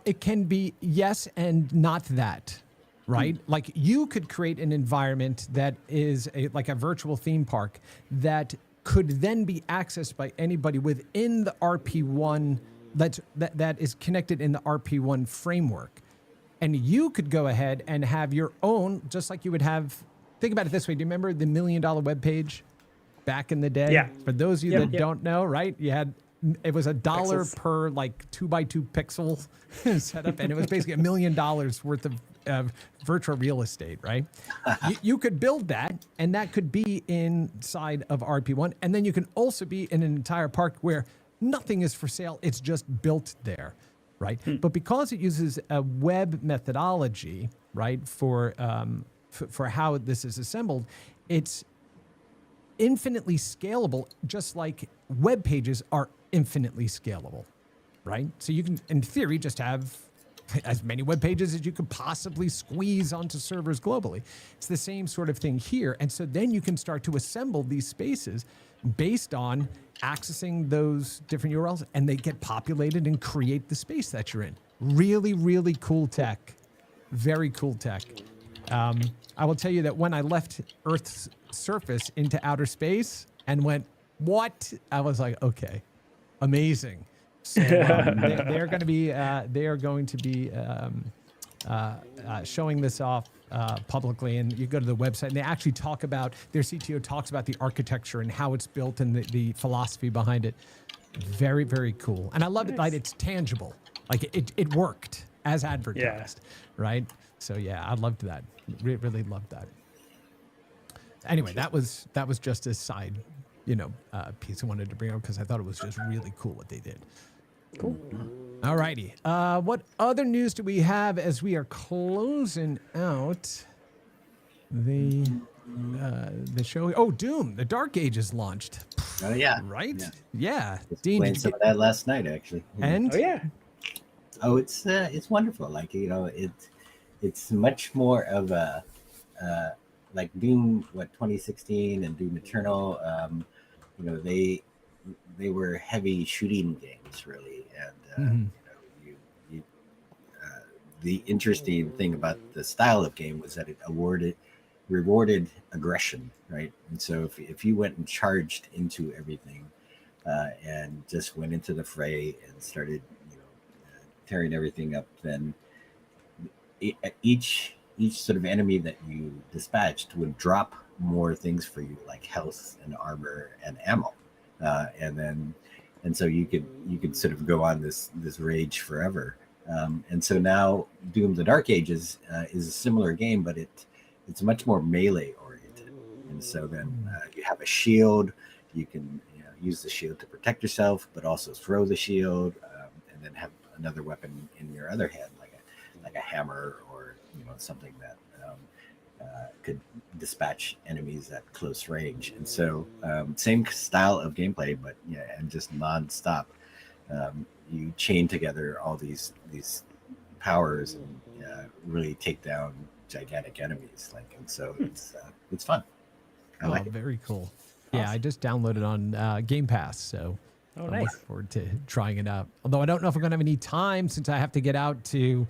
It can be yes and not that, right? Like you could create an environment that is like a virtual theme park that could then be accessed by anybody within the RP1 that is connected in the RP1 framework. And you could go ahead and have your own, just like you would have, think about it this way. Do you remember the $1 million webpage back in the day? Yeah. For those of you that don't know, right? It was $1 Pixels per like 2x2 pixel setup. And it was basically $1 million worth of virtual real estate, right? You could build that, and that could be inside of RP1. And then you can also be in an entire park where nothing is for sale. It's just built there, right? But because it uses a web methodology, right, for how this is assembled, it's infinitely scalable, just like web pages are infinitely scalable, right? So you can, in theory, just have as many web pages as you could possibly squeeze onto servers globally. It's the same sort of thing here. And so then you can start to assemble these spaces based on accessing those different URLs, and they get populated and create the space that you're in. Really, really cool tech. Very cool tech. I will tell you that when I left Earth's surface into outer space and went, what? I was like, okay, amazing. So they're going to be showing this off publicly, and you go to the website, and they actually talk about, their CTO talks about the architecture and how it's built and the philosophy behind it. Very, very cool. And I love it, like it's tangible. Like it worked as advertised, right? So yeah, I loved that. Really loved that. Anyway, that was just a side, piece I wanted to bring up because I thought it was just really cool what they did. Cool. All righty. What other news do we have as we are closing out the show? Oh, Doom, the Dark Ages launched. Oh yeah. Right? Yeah. Just Dean, playing some of that last night actually. And Oh yeah. Oh, it's wonderful. Like it's much more of a like Doom 2016 and Doom Eternal. They were heavy shooting games really, and the interesting thing about the style of game was that it rewarded aggression, right? And so if you went and charged into everything and just went into the fray and started tearing everything up, then each sort of enemy that you dispatched would drop more things for you, like health and armor and ammo, and so you could sort of go on this rage forever. And so now Doom: The Dark Ages is a similar game, but it's much more melee oriented. And so then you have a shield. You can use the shield to protect yourself, but also throw the shield, and then have another weapon in your other hand, like a hammer or something that could dispatch enemies at close range. And so same style of gameplay, but and just nonstop. You chain together all these powers and really take down gigantic enemies. And so it's fun. I like it. Very cool. Awesome. Yeah, I just downloaded on Game Pass, so I'm nice. looking forward to trying it out. Although I don't know if I'm going to have any time since I have to get out to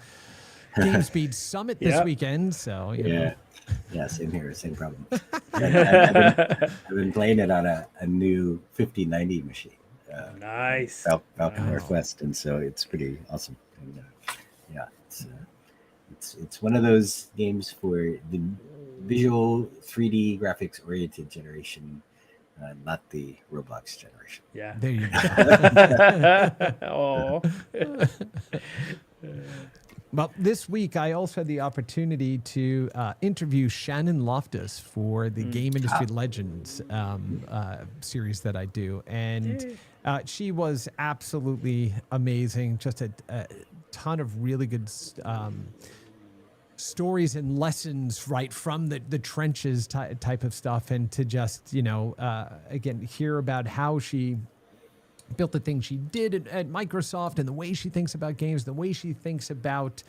GameSpeed Summit this weekend. So yeah, same here, same problem. I've been playing it on a new 5090 machine. Nice. Falcon Northwest, and so it's pretty awesome. And, it's one of those games for the visual 3D graphics oriented generation, not the Roblox generation. Yeah. There you go. Oh. Well, this week I also had the opportunity to interview Shannon Loftus for the Game Industry Legends series that I do. And she was absolutely amazing. Just a ton of really good stories and lessons right from the trenches type of stuff. And to just, again, hear about how she built the things she did at Microsoft and the way she thinks about games, the way she thinks about,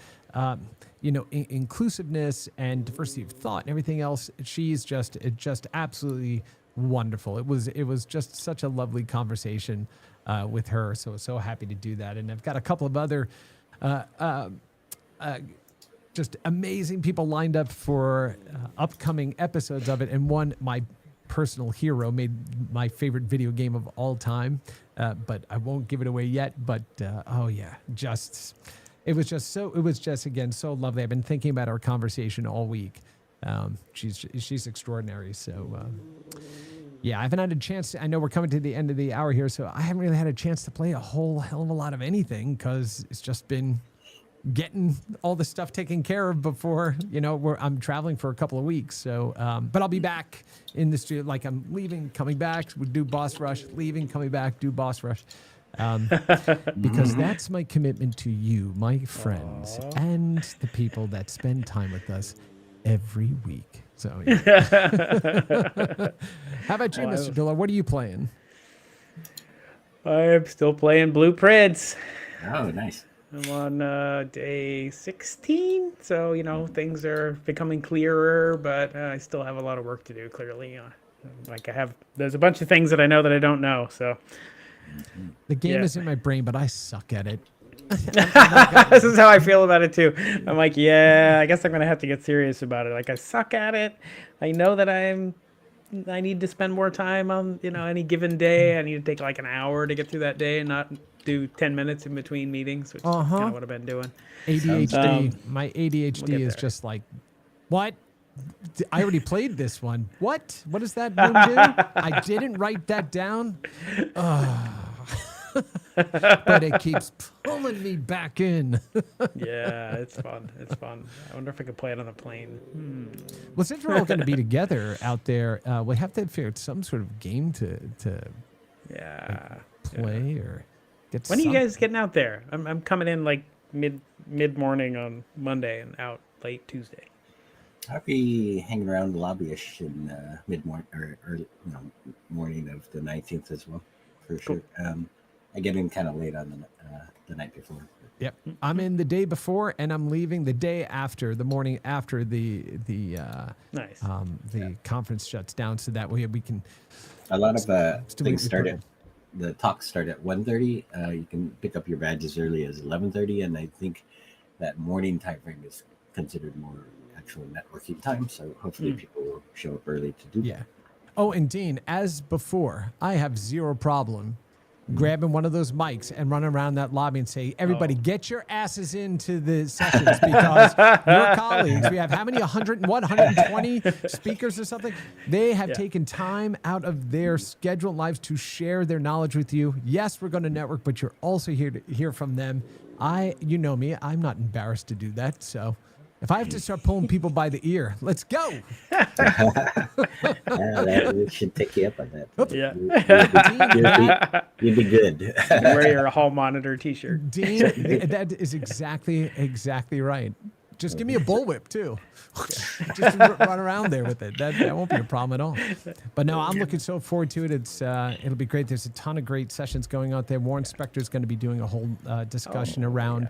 inclusiveness and diversity of thought and everything else. She's just absolutely wonderful. It was just such a lovely conversation with her. So happy to do that. And I've got a couple of other just amazing people lined up for upcoming episodes of it. And one, my personal hero, made my favorite video game of all time, but I won't give it away yet. But it was just again so lovely. I've been thinking about our conversation all week. She's extraordinary. So I haven't had a chance. I know we're coming to the end of the hour here, so I haven't really had a chance to play a whole hell of a lot of anything because it's just been getting all the stuff taken care of before, I'm traveling for a couple of weeks. So, but I'll be back in the studio. Like I'm leaving, coming back, we do Boss Rush, leaving, coming back, do Boss Rush. Because that's my commitment to you, my friends, and the people that spend time with us every week. So, how about you, Mr. Diller? What are you playing? I'm still playing Blueprints. Oh, nice. I'm on day 16, so things are becoming clearer, but I still have a lot of work to do. Clearly, there's a bunch of things that I know that I don't know. So the game is in my brain, but I suck at it. This is how I feel about it too. I'm like, I guess I'm gonna have to get serious about it. Like I suck at it. I know that I'm I need to spend more time on, any given day. I need to take like an hour to get through that day and not do 10 minutes in between meetings, which is kind of what I've been doing. ADHD. My ADHD we'll is there. just like, what? I already played this one. What? What does that room do? I didn't write that down. But it keeps pulling me back in. Yeah, it's fun. It's fun. I wonder if I could play it on a plane. Well, since we're all going to be together out there, we have to figure out some sort of game to play or get. When are you guys getting out there? I'm coming in like mid morning on Monday and out late Tuesday. I'll be hanging around the lobby-ish in mid-morning or early, morning of the 19th as well, for sure. I get in kind of late on the night before. Yep, I'm in the day before, and I'm leaving the day after, the morning after the Nice. conference shuts down, so that way we can. A lot of things start program. The talks start at 1:30. You can pick up your badge as early as 11:30, and I think that morning time frame is considered more actual networking time. So hopefully people will show up early to do that. Yeah. Oh, and Dean, as before, I have zero problem grabbing one of those mics and running around that lobby and say, everybody, get your asses into the sessions because your colleagues, we have how many, 120 speakers or something? They have taken time out of their scheduled lives to share their knowledge with you. Yes, we're going to network, but you're also here to hear from them. You know me, I'm not embarrassed to do that, so... If I have to start pulling people by the ear, let's go. We should take you up on that. Yeah. You'd be good. Wear your hall monitor T-shirt. Dean, that is exactly right. Just give me a bullwhip too. Just run around there with it. That won't be a problem at all. But no, I'm looking so forward to it. It'll be great. There's a ton of great sessions going out there. Warren Spector is going to be doing a whole discussion around.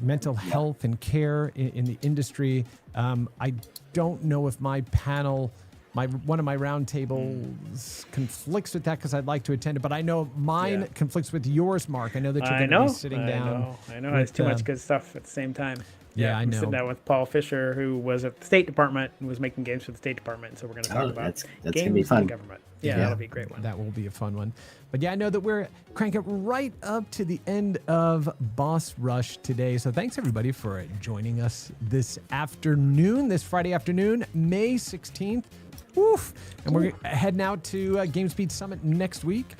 Mental health and care in the industry. I don't know if my panel, one of my roundtables conflicts with that because I'd like to attend it, but I know mine conflicts with yours, Mark. I know that you're going to be sitting down. I know. It's too much good stuff at the same time. Yeah, I know. I'm sitting down with Paul Fisher, who was at the State Department and was making games for the State Department. So we're going to talk about that's games gonna be fun. in government. Yeah, that'll be a great one. That will be a fun one. But yeah, I know that we're cranking right up to the end of Boss Rush today. So thanks everybody for joining us this afternoon, this Friday afternoon, May 16th. Woof. And we're heading out to GameSpeed Summit next week.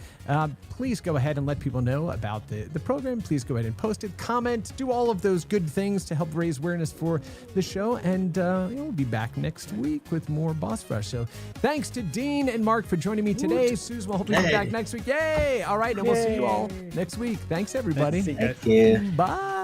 Please go ahead and let people know about the program. Please go ahead and post it, comment, do all of those good things to help raise awareness for the show. And we'll be back next week with more Boss Rush. So thanks to Dean and Mark for joining me today. Susan will hopefully be back next week. Yay! All right, and we'll see you all next week. Thanks, everybody. Thanks, Thank you. Bye.